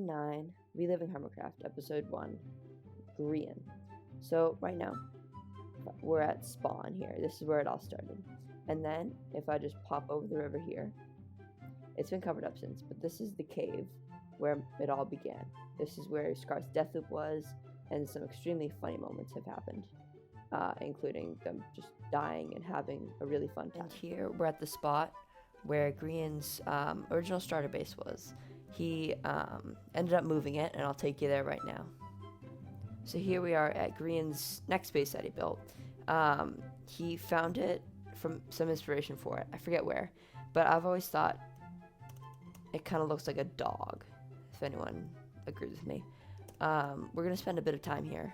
9, Reliving Hermitcraft, Episode 1, Grian. So, right now, we're at spawn here. This is where it all started. And then, if I just pop over the river here, it's been covered up since, but this is the cave where it all began. This is where Scar's death loop was, and some extremely funny moments have happened, including them just dying and having a really fun time. And here, we're at the spot where Grian's original starter base was. He ended up moving it, and I'll take you there right now. So here we are at Grian's next base that he built. He found it from some inspiration for it. I forget where, but I've always thought it kind of looks like a dog, if anyone agrees with me. We're going to spend a bit of time here.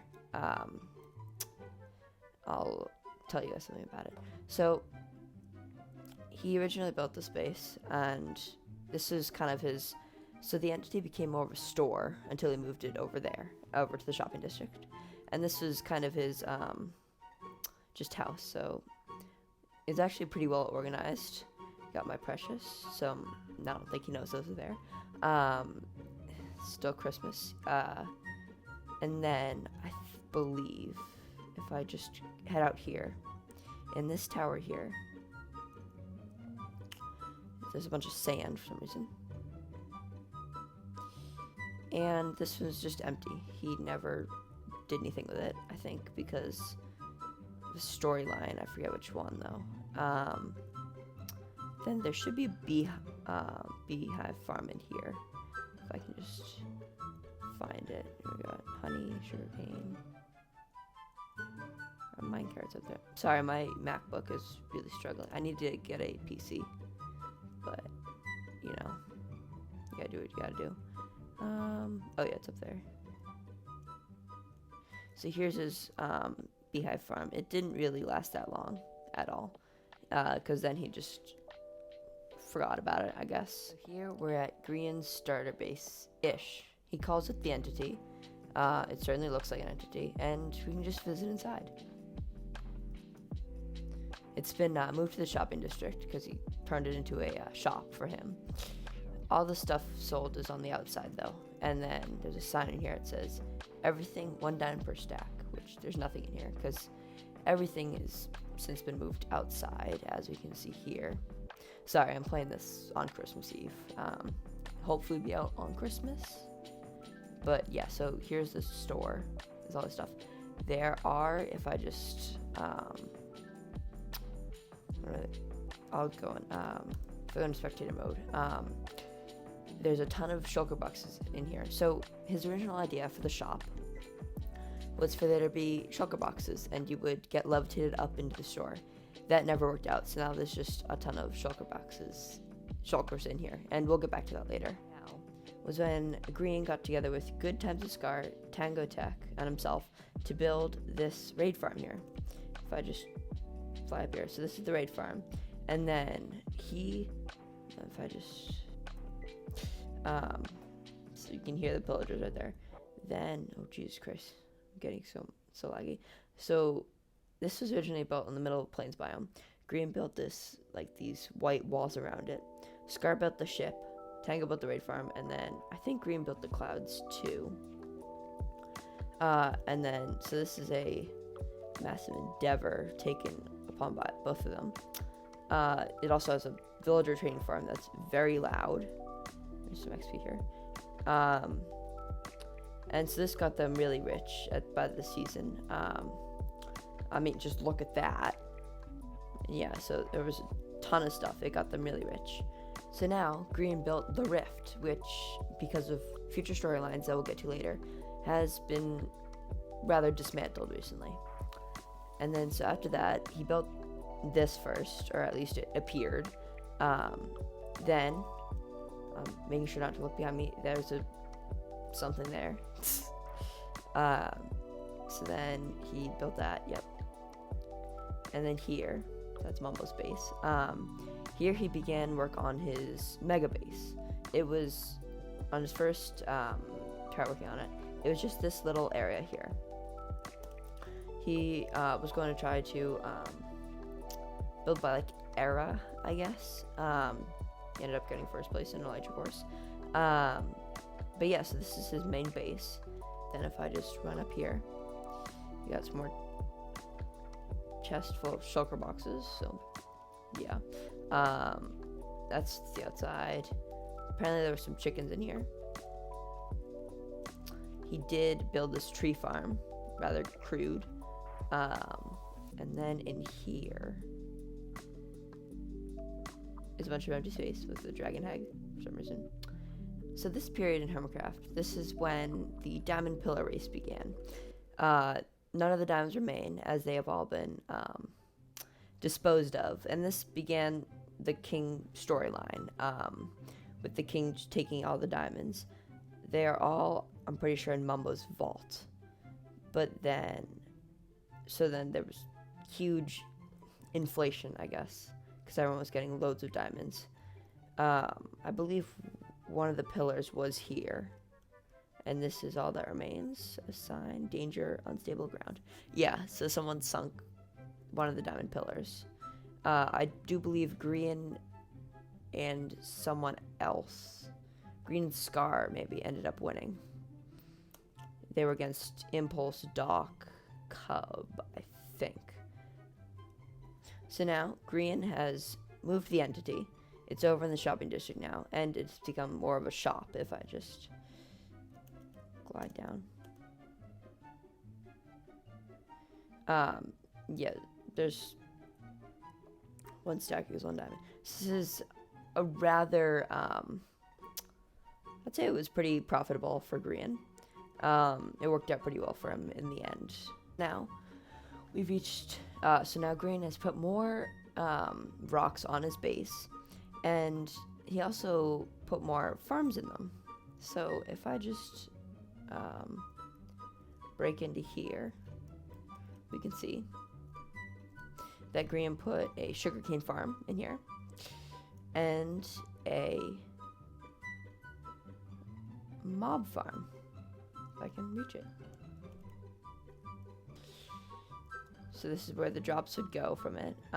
I'll tell you guys something about it. So he originally built this base, and this is kind of his... So the entity became more of a store until he moved it over there, over to the shopping district. And this was kind of his just house. So it's actually pretty well organized. Got my precious, so I don't think he knows those are there. Still Christmas. And then I believe if I just head out here, in this tower here, there's a bunch of sand for some reason. And this was just empty. He never did anything with it, I think, because the storyline, I forget which one though. Then there should be a beehive farm in here. If I can just find it. Here we got honey, sugarcane. Mine carrots up there. Sorry, my MacBook is really struggling. I need to get a PC. But, you know, you gotta do what you gotta do. Oh yeah, it's up there. So here's his beehive farm. It didn't really last that long at all, because then he just forgot about it, I guess. So here we're at Grian's starter base-ish. He calls it the entity. It certainly looks like an entity, and we can just visit inside. It's been moved to the shopping district because he turned it into a shop for him. All the stuff sold is on the outside though, and then there's a sign in here that says everything $1 per stack, which there's nothing in here because everything has since been moved outside, as we can see here. Sorry, I'm playing this on Christmas Eve. Hopefully be out on Christmas. But yeah, so here's the store. There's all this stuff. There are, if I just I'll go in if I go into spectator mode. There's a ton of shulker boxes in here. So his original idea for the shop was for there to be shulker boxes, and you would get levitated up into the store. That never worked out, so now there's just a ton of shulkers in here, and we'll get back to that later. Now was when Grian got together with Good Times of Scar, Tango Tech, and himself to build this raid farm here. If I just fly up here, so this is the raid farm, and then if I just so you can hear the pillagers right there. Then, oh Jesus Christ, I'm getting so laggy. So this was originally built in the middle of the plains biome. Grian built this, like these white walls around it. Scar built the ship, Tango built the raid farm, and then I think Grian built the clouds too. And then, so this is a massive endeavor taken upon by both of them. It also has a villager training farm that's very loud. There's some XP here. And so this got them really rich by the season. I mean, just look at that. Yeah, so there was a ton of stuff. It got them really rich. So now, Grian built the Rift, which, because of future storylines that we'll get to later, has been rather dismantled recently. And then, so after that, he built this first, or at least it appeared. Then, making sure not to look behind me, there's something there. So then he built that, yep. And then here, that's Mumbo's base. Here he began work on his mega base. It was, on his first try working on it, it was just this little area here. He was going to try to build by like era, I guess. He ended up getting first place in Elijah course. But yeah, so this is his main base. Then if I just run up here, you got some more chest full of shulker boxes. So yeah, that's the outside. Apparently there were some chickens in here. He did build this tree farm, rather crude. And then in here is a bunch of empty space with the dragon hag for some reason. So this period in Hermitcraft, this is when the diamond pillar race began. None of the diamonds remain, as they have all been disposed of. And this began the king storyline, with the king taking all the diamonds. They are all, I'm pretty sure, in Mumbo's vault. But then, so then there was huge inflation, I guess, because everyone was getting loads of diamonds. I believe one of the pillars was here, and this is all that remains. A sign, danger, unstable ground. Yeah, so someone sunk one of the diamond pillars. I do believe Grian and someone else, Green Scar maybe, ended up winning. They were against Impulse, Doc, Cub, I think. So now, Grian has moved the entity. It's over in the shopping district now, and it's become more of a shop if I just glide down. Yeah, there's one stack equals one diamond. This is a rather, I'd say it was pretty profitable for Grian. It worked out pretty well for him in the end. Now, we've reached, so now Grian has put more rocks on his base, and he also put more farms in them. So if I just break into here, we can see that Grian put a sugarcane farm in here, and a mob farm, if I can reach it. So this is where the drops would go from it. It's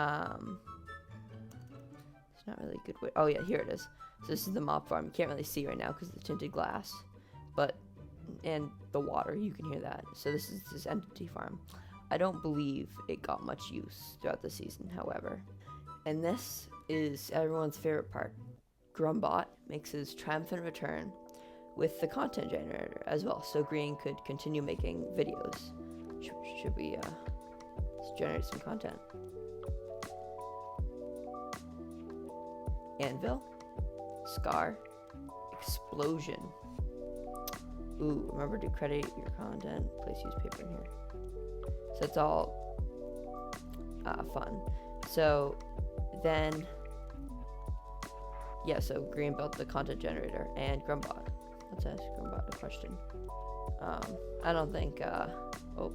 not really a good way. Oh yeah, here it is. So this is the mob farm. You can't really see right now because of the tinted glass, but and the water, you can hear that. So this is this entity farm. I don't believe it got much use throughout the season, however. And this is everyone's favorite part. Grumbot makes his triumphant return with the content generator as well, so Grian could continue making videos. Should we let's generate some content. Anvil, Scar, Explosion. Ooh, remember to credit your content. Please use paper in here. So it's all fun. So then, yeah, so Grian built the content generator and Grumbot. Let's ask Grumbot a question. I don't think, oh.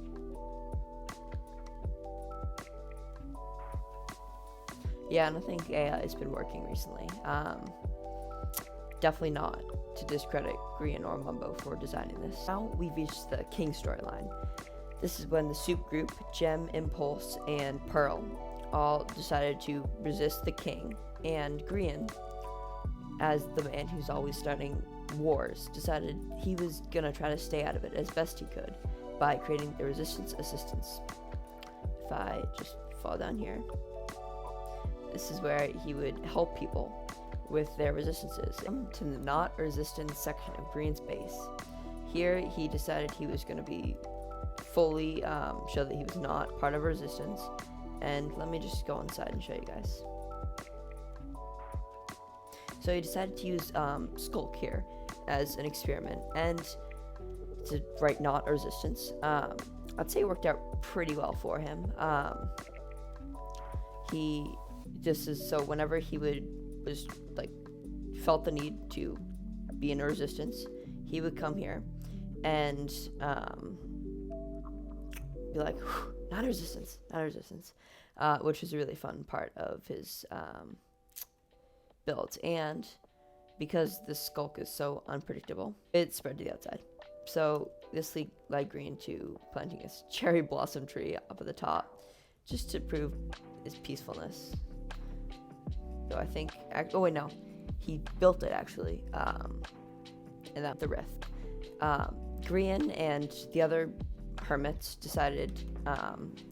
Yeah, I don't think AI has been working recently. Definitely not to discredit Grian or Mumbo for designing this. Now we've reached the King storyline. This is when the Soup Group, Gem, Impulse, and Pearl all decided to resist the King, and Grian, as the man who's always starting wars, decided he was gonna try to stay out of it as best he could by creating the Resistance Assistance. If I just fall down here, this is where he would help people with their resistances. To the not resistance section of Grian's base. Here he decided he was going to be fully show that he was not part of resistance. And let me just go inside and show you guys. So he decided to use Skulk here as an experiment, and to write not resistance. I'd say it worked out pretty well for him. He just is so whenever he was like felt the need to be in a resistance, he would come here and be like, not a resistance, which was a really fun part of his build. And because the Skulk is so unpredictable, it spread to the outside. So this led Grian to planting a cherry blossom tree up at the top, just to prove his peacefulness. So I think, oh wait, no, he built it actually. and that's the rift. Grian and the other hermits decided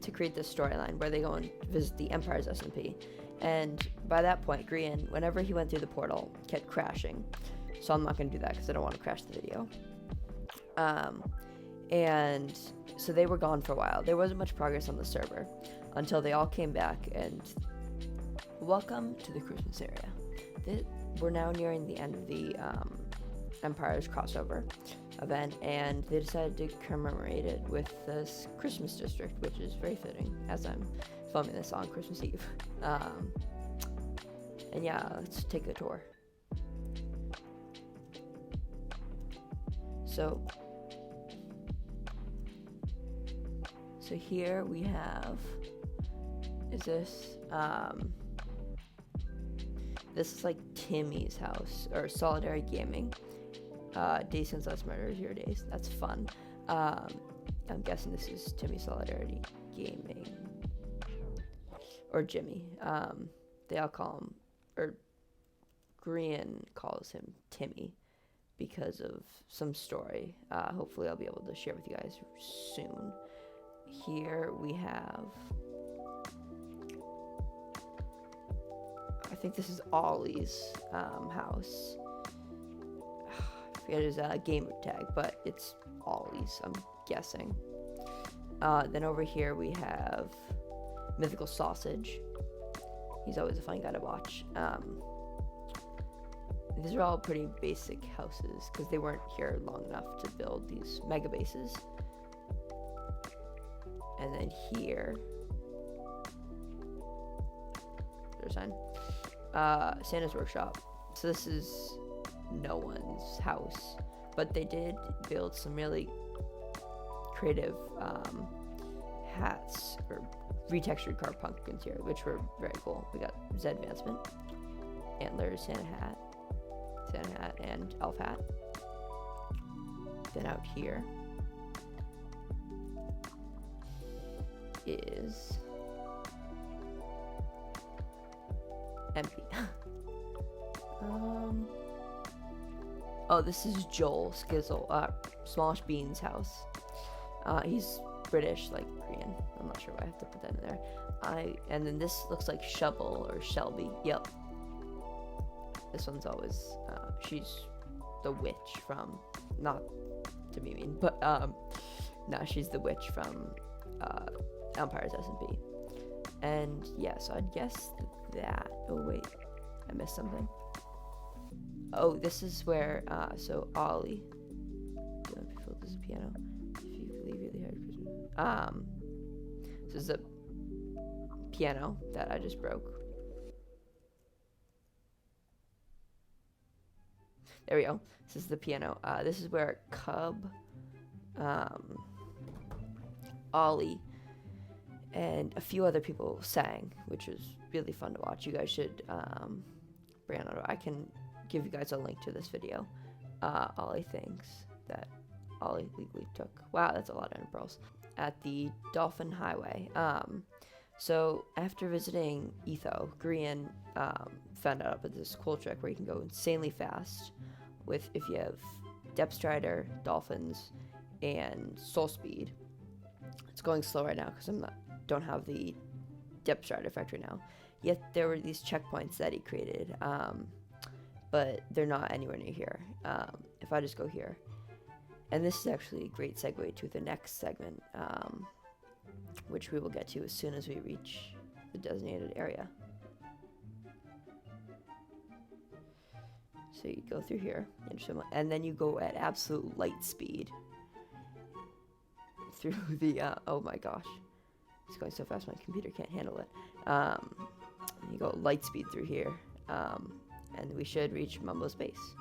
to create this storyline where they go and visit the Empire's SMP. And by that point, Grian, whenever he went through the portal, kept crashing. So I'm not going to do that because I don't want to crash the video. And so they were gone for a while. There wasn't much progress on the server until they all came back. And welcome to the Christmas area. We're now nearing the end of the Empire's crossover event, and they decided to commemorate it with this Christmas district, which is very fitting as I'm filming this on Christmas Eve. And yeah, let's take a tour. So here we have, this is like Timmy's house, or Solidarity Gaming. Days Since Last Murder, 0 days. That's fun. I'm guessing this is Timmy Solidarity Gaming. Or Jimmy. They all call him, or Grian calls him Timmy because of some story. Hopefully I'll be able to share with you guys soon. Here we have, I think this is Ollie's house. I forget his gamer tag, but it's Ollie's, I'm guessing. Then over here we have Mythical Sausage. He's always a fun guy to watch. These are all pretty basic houses because they weren't here long enough to build these mega bases. And then here, there's a sign. Santa's Workshop. So this is no one's house, but they did build some really creative hats or retextured carved pumpkins here, which were very cool. We got Z Advancement, antlers, Santa hat, and elf hat. Then out here is empty. Oh, this is Joel Skizzle, Smallish Bean's house. He's British, like Korean. I'm not sure why I have to put that in there. And then this looks like Shovel or Shelby. Yep. This one's always, she's the witch from, not to be mean, but, no, she's the witch from, Empire's SMP. And, yeah, so I'd guess that, oh wait, I missed something. Oh, this is where, so Ollie, don't be filled as a piano, if you believe really hard Christmas. This is a piano that I just broke. There we go. This is the piano. This is where Cub, Ollie, and a few other people sang, which was really fun to watch. You guys should, I can give you guys a link to this video. Ollie thinks that Ollie legally took, wow, that's a lot of pearls, at the Dolphin Highway. So after visiting Etho, Grian found out about this cool trick where you can go insanely fast with, if you have Depth Strider, Dolphins, and Soul Speed. It's going slow right now because don't have the Depth Strider effect right now. Yet there were these checkpoints that he created, but they're not anywhere near here. If I just go here, and this is actually a great segue to the next segment, which we will get to as soon as we reach the designated area. So you go through here, and then you go at absolute light speed through the, oh my gosh, it's going so fast my computer can't handle it. You go light speed through here, and we should reach Mumbo's base.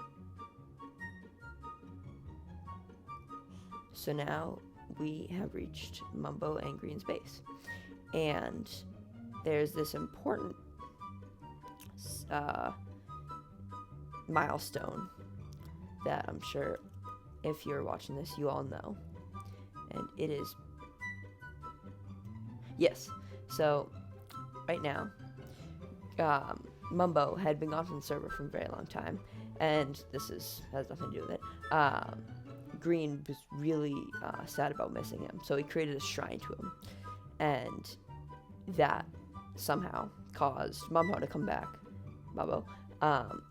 So now we have reached Mumbo and Grian's base, and there's this important milestone that I'm sure if you're watching this you all know, and it is, yes, so right now Mumbo had been gone from the server for a very long time, and this has nothing to do with it, Grian was really sad about missing him, so he created a shrine to him, and that somehow caused Mumbo to come back.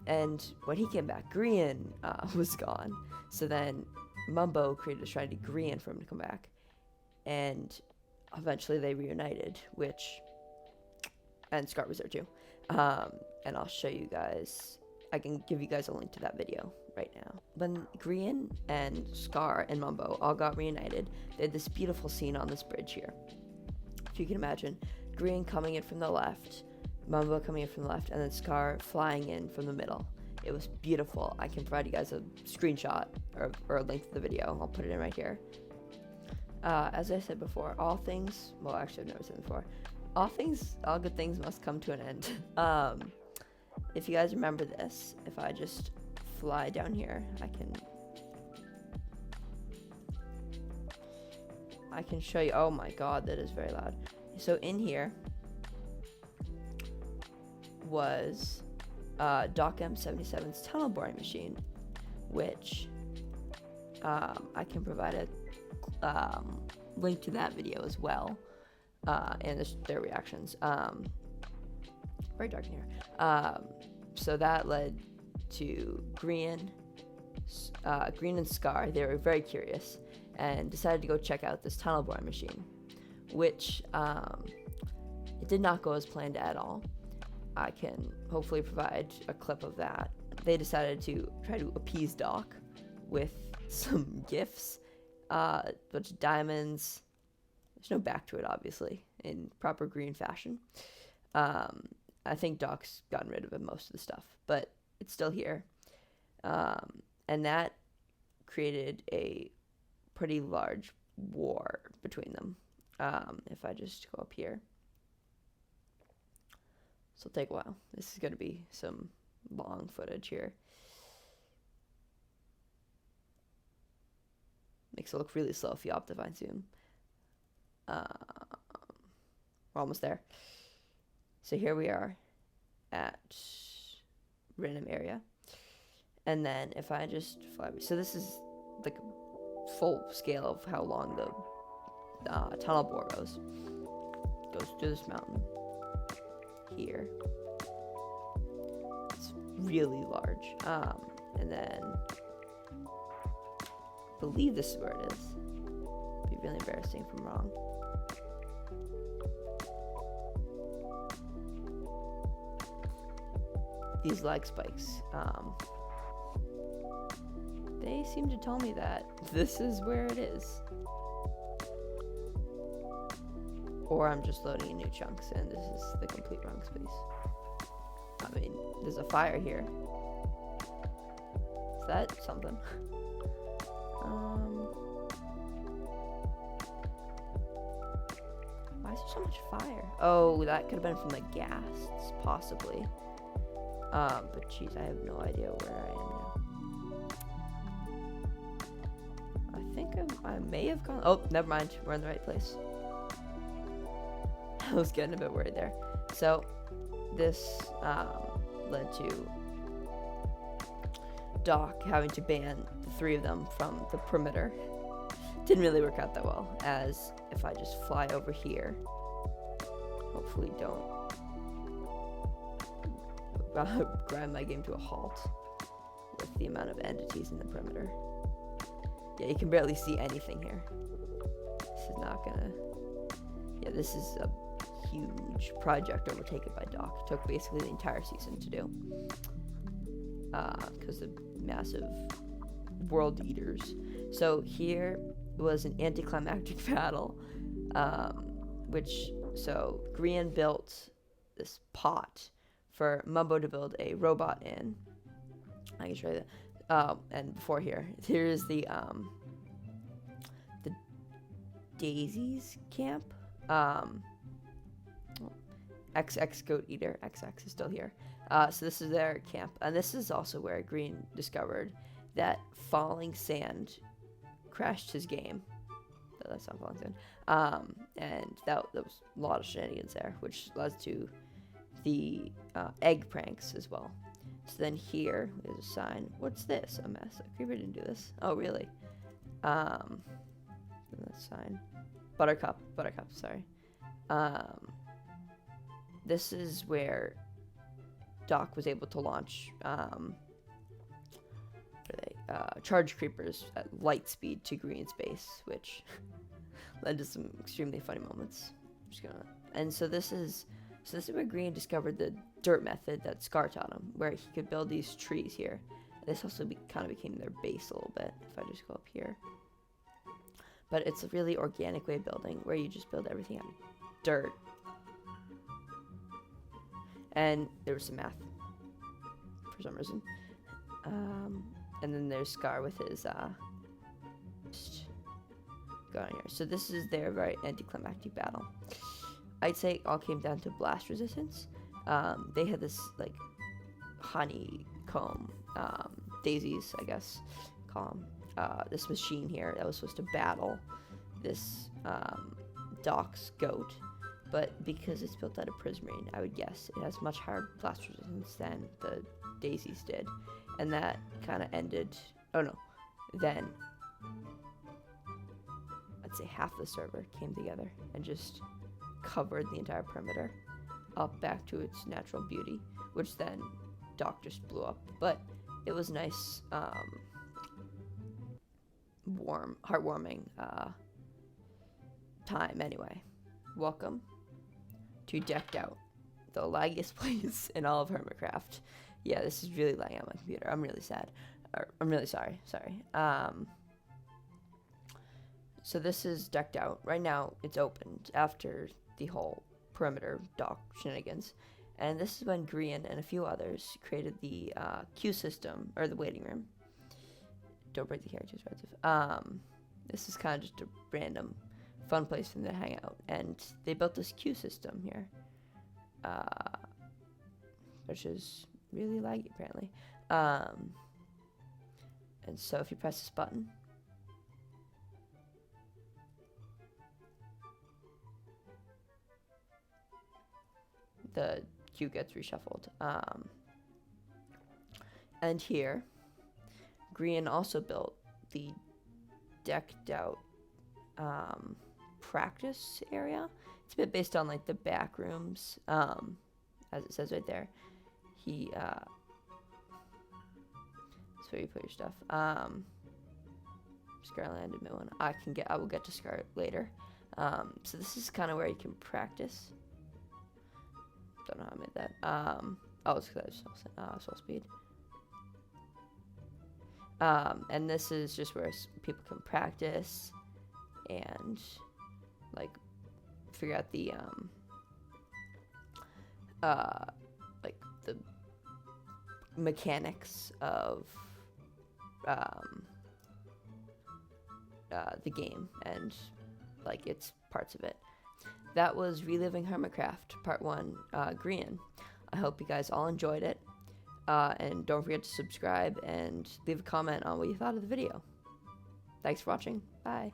And when he came back, Grian was gone. So then Mumbo created a shrine to Grian for him to come back, and eventually they reunited, and Scar was there too. And I'll show you guys. I can give you guys a link to that video right now. When Grian and Scar and Mumbo all got reunited, they had this beautiful scene on this bridge here. If you can imagine, Grian coming in from the left, Mumbo coming in from the left, and then Scar flying in from the middle. It was beautiful. I can provide you guys a screenshot or a link to the video. I'll put it in right here. As I said before, all things, well, actually I've never said it before, all good things must come to an end. If you guys remember this, if I just fly down here, I can show you. Oh my god, that is very loud. So in here was Doc M77's tunnel boring machine, which I can provide a link to that video as well, and their reactions. Very dark in here. So that led to Grian and Scar. They were very curious and decided to go check out this tunnel boring machine, which it did not go as planned at all. I can hopefully provide a clip of that. They decided to try to appease Doc with some gifts, a bunch of diamonds. There's no back to it, obviously, in proper Grian fashion. I think Doc's gotten rid of most of the stuff, but it's still here. And that created a pretty large war between them. If I just go up here. So it'll take a while. This is going to be some long footage here. Makes it look really slow if you Optifine zoom. We're almost there. So here we are at random area. And then if I just fly, so this is like a full scale of how long the tunnel bore goes. Goes through this mountain here. It's really large. And then I believe this is where it is. It'd be really embarrassing if I'm wrong. These lag spikes, they seem to tell me that this is where it is. Or I'm just loading in new chunks and this is the complete wrong space. I mean, there's a fire here. Is that something? Why is there so much fire? Oh, that could have been from the gas, possibly. But geez, I have no idea where I am now. I think I may have gone. Oh, never mind. We're in the right place. I was getting a bit worried there. So, this led to Doc having to ban the three of them from the perimeter. Didn't really work out that well, as if I just fly over here, hopefully don't grind my game to a halt with the amount of entities in the perimeter. Yeah, you can barely see anything here. This is not gonna... Yeah, this is a huge project overtaken by Doc. It took basically the entire season to do. Because of massive world eaters. So here was an anticlimactic battle, so Grian built this pot for Mumbo to build a robot in. I can show you that. And before here's the Daisies camp. XX Goat Eater, XX is still here. So this is their camp, and this is also where Grian discovered that falling sand crashed his game. That's not falling sand. And that was a lot of shenanigans there, which led to the egg pranks as well. So then here is a sign. What's this? A mess. A creeper didn't do this. Oh, really? That sign. Buttercup, sorry. This is where Doc was able to launch charge creepers at light speed to Grian's base, which led to some extremely funny moments. And so this is where Grian discovered the dirt method that Scar taught him, where he could build these trees here. This also kind of became their base a little bit, if I just go up here. But it's a really organic way of building, where you just build everything out of dirt. And there was some math, for some reason. And then there's Scar with his, just going on here. So this is their very anticlimactic battle. I'd say it all came down to blast resistance. They had this, like, honeycomb, daisies, I guess, call them. This machine here that was supposed to battle this, Doc's goat. But because it's built out of prismarine, I would guess it has much higher blast resistance than the daisies did. And that kind of ended, then I'd say half the server came together and just covered the entire perimeter up back to its natural beauty, which then Doc just blew up. But it was nice, heartwarming time anyway. Welcome to Decked Out, the laggiest place in all of Hermitcraft. Yeah, this is really lagging on my computer. I'm really sad. I'm really sorry. So this is Decked Out. Right now, it's opened after the whole perimeter Doc shenanigans. And this is when Grian and a few others created the queue system, or the waiting room. Don't break the characters, right? This is kind of just a random fun place for them to hang out. And they built this queue system here, which is really laggy, apparently. And so if you press this button, the queue gets reshuffled. And here, Grian also built the Decked Out practice area. It's a bit based on, like, the back rooms, as it says right there. That's where you put your stuff. Scarland and Midland. I will get to Scar later. So this is kind of where you can practice. Don't know how I made that. It's because I was soul speed. And this is just where people can practice and, like, figure out the like the mechanics of the game and, like, its parts of it. That was Reliving Hermitcraft Part 1, Grian. I hope you guys all enjoyed it. And don't forget to subscribe and leave a comment on what you thought of the video. Thanks for watching. Bye.